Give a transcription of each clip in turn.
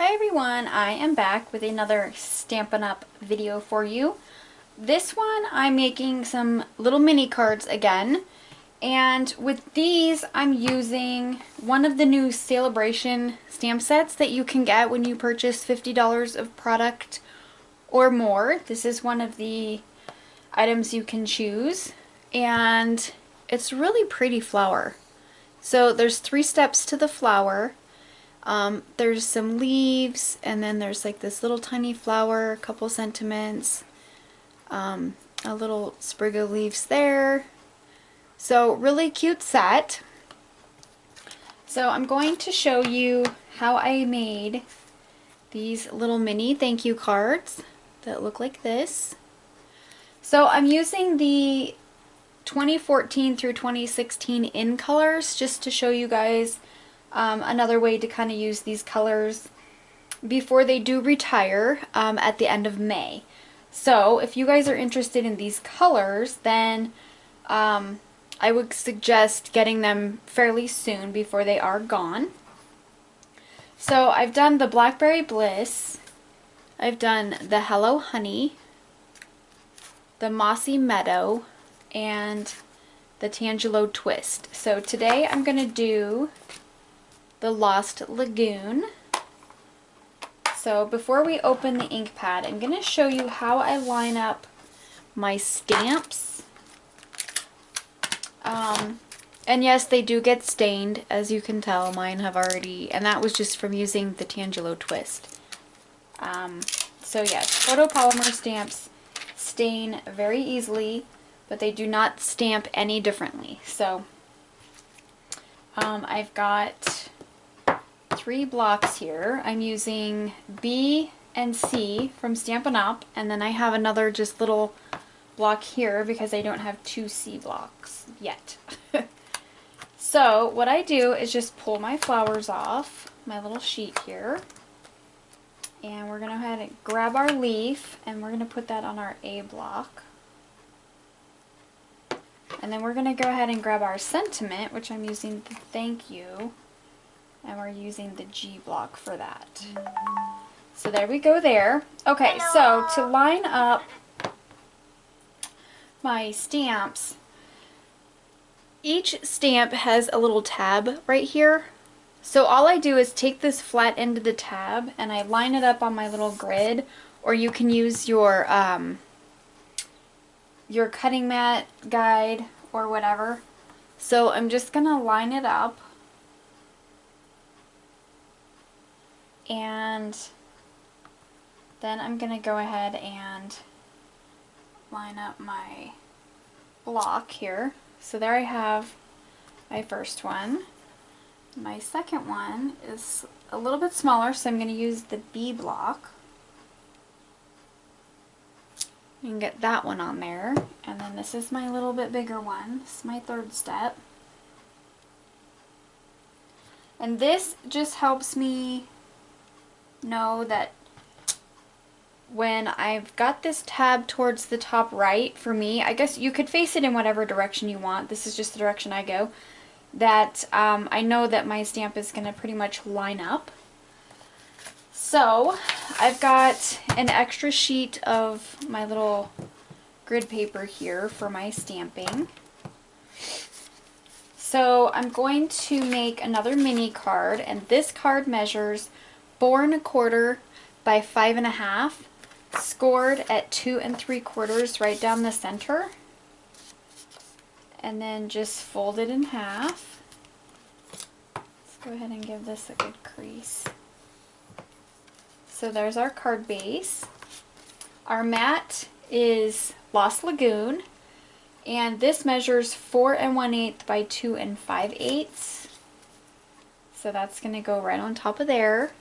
Hi everyone, I am back with another Stampin' Up video for you. This one I'm making some little mini cards again, and with these I'm using one of the new celebration stamp sets that you can get when you purchase $50 of product or more. This is one of the items you can choose, and it's really pretty flower. So there's 3 steps to the flower. There's some leaves, and then there's like this little tiny flower, a couple sentiments, a little sprig of leaves there. So really cute set. So I'm going to show you how I made these little mini thank you cards that look like this. So I'm using the 2014 through 2016 in colors just to show you guys another way to kind of use these colors before they do retire at the end of May. So if you guys are interested in these colors, then I would suggest getting them fairly soon before they are gone. So I've done the Blackberry Bliss, I've done the Hello Honey, the Mossy Meadow, and the Tangelo Twist. So today I'm going to do the Lost Lagoon. So before we open the ink pad, I'm going to show you how I line up my stamps. And yes, they do get stained, as you can tell. Mine have already, and that was just from using the Tangelo Twist. So yes, photopolymer stamps stain very easily, but they do not stamp any differently. So I've got 3 blocks here. I'm using B and C from Stampin' Up, and then I have another just little block here because I don't have 2 C blocks yet. So what I do is just pull my flowers off my little sheet here, and we're going to go ahead and grab our leaf, and we're going to put that on our A block. And then we're going to go ahead and grab our sentiment, which I'm using the thank you, and we're using the G block for that. So there we go there. Okay, so to line up my stamps, each stamp has a little tab right here. So all I do is take this flat end of the tab and I line it up on my little grid, or you can use your cutting mat guide or whatever. So I'm just going to line it up, and then I'm going to go ahead and line up my block here. So there I have my first one. My second one is a little bit smaller, so I'm going to use the B block. You can get that one on there. And then this is my little bit bigger one. This is my third step. And this just helps me know that when I've got this tab towards the top right, for me, I guess you could face it in whatever direction you want. This is just the direction I go. That I know that my stamp is going to pretty much line up. So I've got an extra sheet of my little grid paper here for my stamping. So I'm going to make another mini card, and this card measures 4 1/4 by 5 1/2, scored at 2 3/4 right down the center, and then just fold it in half. Let's go ahead and give this a good crease. So there's our card base. Our mat is Lost Lagoon, and this measures 4 1/8 by 2 5/8. So that's going to go right on top of there.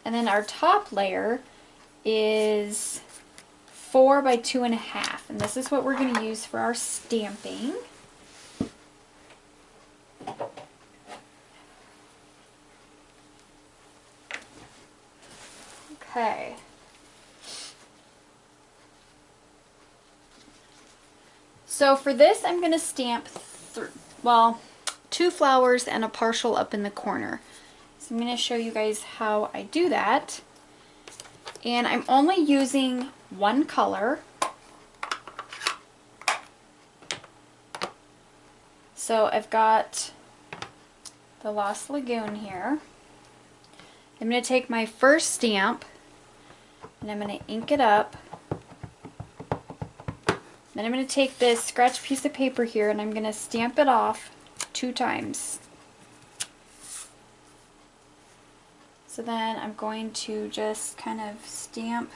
And then our top layer is 4 by 2 1/2, and this is what we're going to use for our stamping. Okay. So for this, I'm going to stamp 2 flowers and a partial up in the corner. So I'm going to show you guys how I do that. And I'm only using one color. So I've got the Lost Lagoon here. I'm going to take my first stamp and I'm going to ink it up. Then I'm going to take this scratch piece of paper here and I'm going to stamp it off 2 times. So then I'm going to just kind of stamp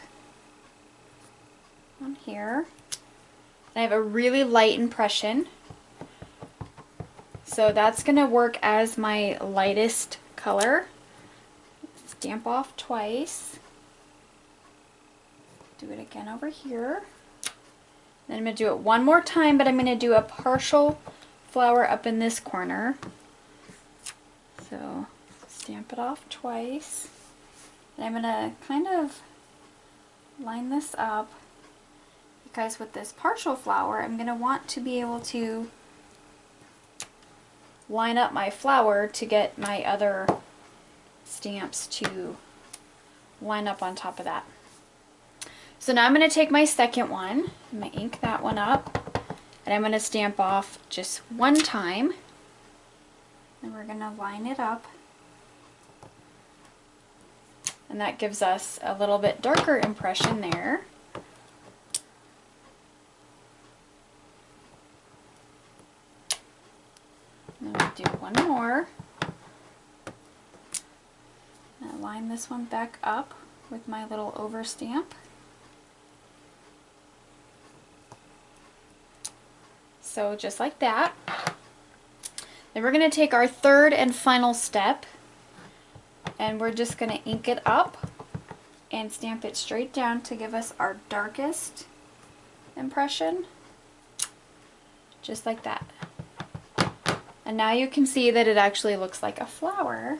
on here. I have a really light impression. So that's going to work as my lightest color. Stamp off twice. Do it again over here. Then I'm going to do it one more time, but I'm going to do a partial flower up in this corner. So stamp it off twice. And I'm going to kind of line this up because with this partial flower, I'm going to want to be able to line up my flower to get my other stamps to line up on top of that. So now I'm going to take my second one, I'm going to ink that one up, and I'm going to stamp off just one time. And we're going to line it up. And that gives us a little bit darker impression there. And then we'll do one more. And I'll line this one back up with my little over stamp. So just like that. Then we're going to take our third and final step and we're just going to ink it up and stamp it straight down to give us our darkest impression. Just like that. And now you can see that it actually looks like a flower.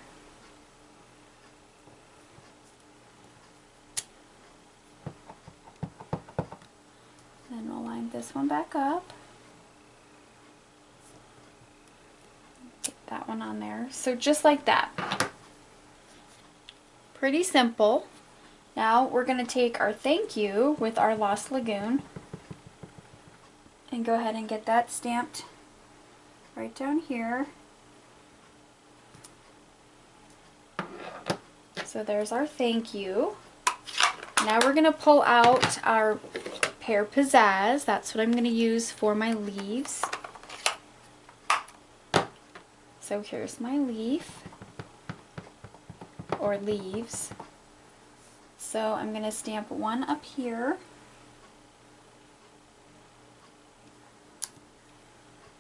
Then we'll line this one back up. Get that one on there. So just like that. Pretty simple. Now we're going to take our thank you with our Lost Lagoon and go ahead and get that stamped right down here. So there's our thank you. Now we're going to pull out our Pear Pizzazz. That's what I'm going to use for my leaves. So here's my leaf, or leaves. So I'm going to stamp one up here.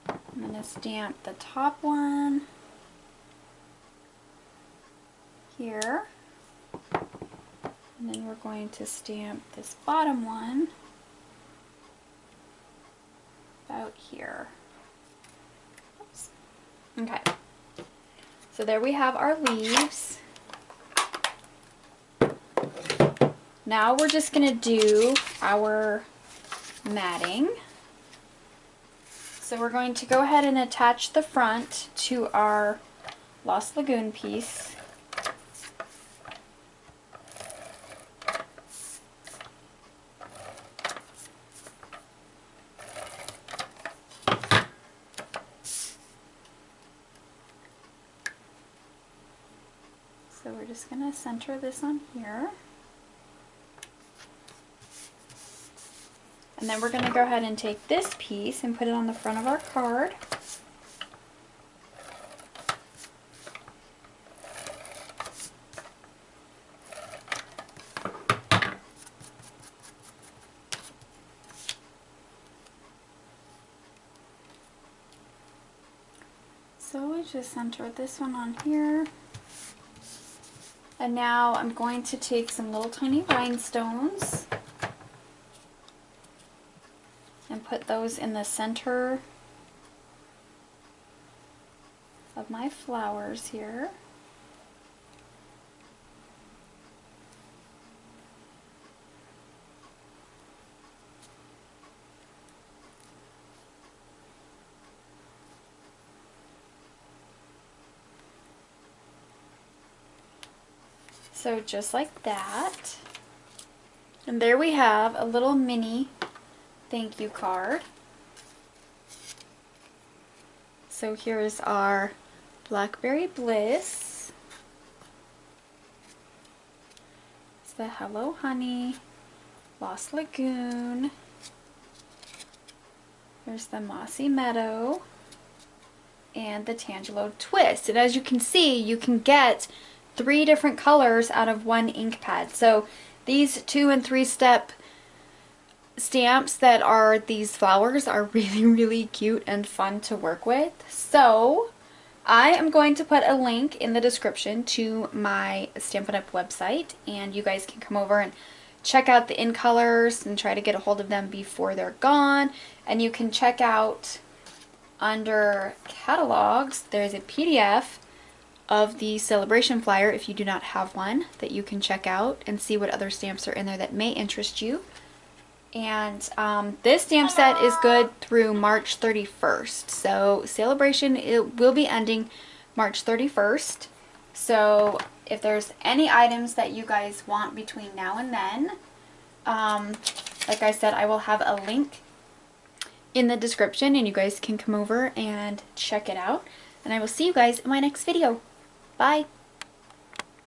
I'm going to stamp the top one here. And then we're going to stamp this bottom one about here. Oops. Okay. So there we have our leaves. Now we're just going to do our matting. So we're going to go ahead and attach the front to our Lost Lagoon piece. So we're just going to center this on here. And then we're going to go ahead and take this piece and put it on the front of our card. So we just center this one on here. And now I'm going to take some little tiny rhinestones and put those in the center of my flowers here. So just like that. And there we have a little mini thank you card. So here's our Blackberry Bliss. It's the Hello Honey, Lost Lagoon. There's the Mossy Meadow and the Tangelo Twist. And as you can see, you can get 3 different colors out of one ink pad. So these 2- and 3-step stamps that are these flowers are really, really cute and fun to work with. So I am going to put a link in the description to my Stampin' Up! Website, and you guys can come over and check out the in colors and try to get a hold of them before they're gone. And you can check out under catalogs, there's a PDF of the celebration flyer if you do not have one that you can check out and see what other stamps are in there that may interest you. And this stamp set is good through March 31st. So celebration, it will be ending March 31st. So if there's any items that you guys want between now and then, like I said, I will have a link in the description and you guys can come over and check it out. And I will see you guys in my next video. Bye!